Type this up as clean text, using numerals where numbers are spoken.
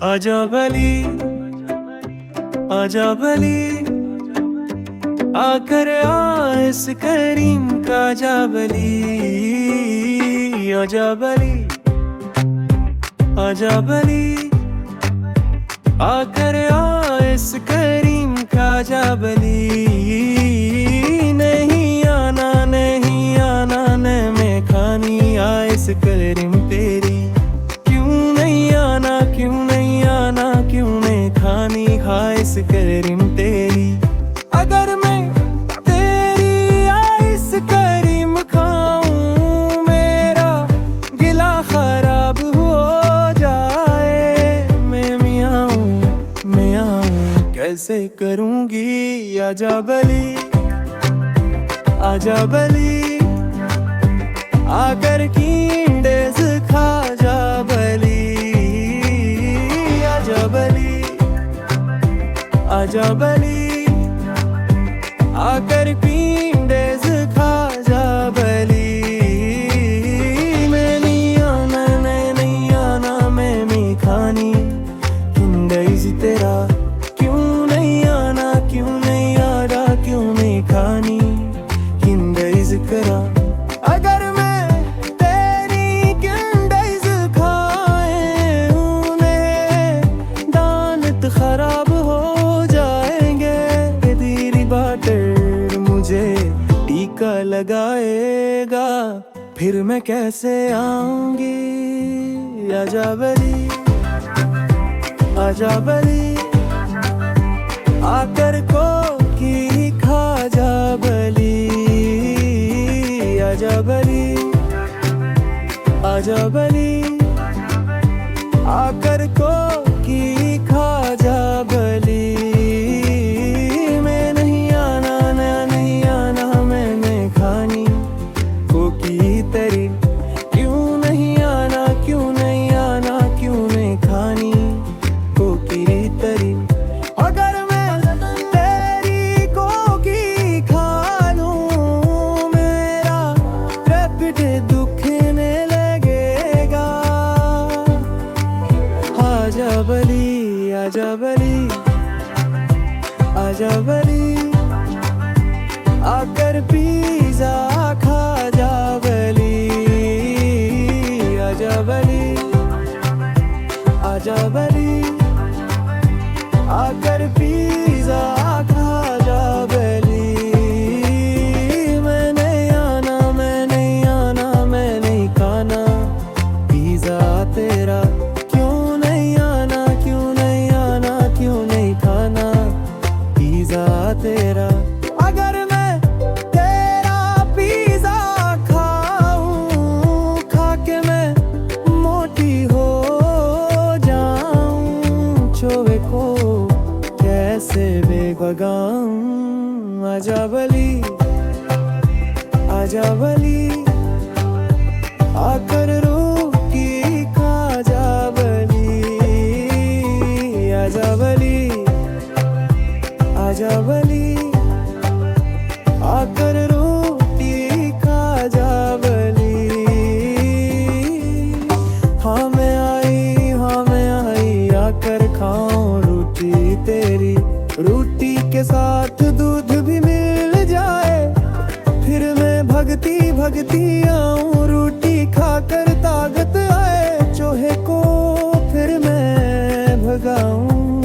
आजा भली, आजा भली, आकर आ इस करीम का जा भली। आजा भली, आजा भली, आकर आ इस करीम का जा भली। नहीं आना, नहीं आना न मैं खानी आ इस करीम तेरी। क्यों नहीं आना, क्यों नहीं आना, क्यों नहीं खानी खा इस करीम तेरी। अगर मैं तेरी आइस करीम खाऊं, मेरा गिला खराब हो जाए। मैं आऊं कैसे करूंगी। आजा भली, आजा भली, आकर कीड़े खा जा भली। आजा भली, आजा भली, आकर कीड़े खा जा भली। मैं नहीं आना, नहीं आना मैं नहीं खानी किंडीज तेरा। क्यों नहीं आना, क्यों नहीं आना, क्यों नहीं खानी किंडीज करा। अगर मैं तेरी किंडीज खाए उन्हें दांत खराब हो जाएंगे। तेरी बाटर मुझे टीका लगाएगा, फिर मैं कैसे आऊंगी। आजा भली, आजा भली, आकर को की खा जा भली। आजा भली, आजा भली, आकर को की खा जा भली। मैं नहीं आना, नहीं आना मैंने खानी कोकी तेरी। क्यों नहीं आना, क्यों नहीं आना, क्यों नहीं खानी कोकी तेरी। अगर मैं तेरी कोकी खा लूं, मेरा पेट दुखने लगेगा। आजा भली, आजा भली, आजा भली, आकर पिज़्ज़ा खा जा भली। आजा भली, आजा भली, आकर पिज़्ज़ा खा जा भली। मैं नहीं आना, मैं नहीं आना, मैं नहीं खाना पिज़्ज़ा तेरा। क्यों नहीं आना, क्यों नहीं आना, क्यों नहीं खाना पिज़्ज़ा तेरा। अगर मैं तेरा पिज़्ज़ा खाऊं, खा के मैं मोटी हो जाऊं। चोवे को कैसे बेगगाऊं। आजा भली, आजा भली, आकर रोटी खा जा भली। आजा भली, आजा भली, आकर रोटी खा जा भली। हाँ मैं आई, हाँ मैं आई, आकर खाऊं रोटी तेरी। रोटी के साथ दूध भी मिल जाए, फिर मैं भगती भगती आऊं। रोटी खाकर ताकत आए, चूहे को फिर मैं भगाऊं।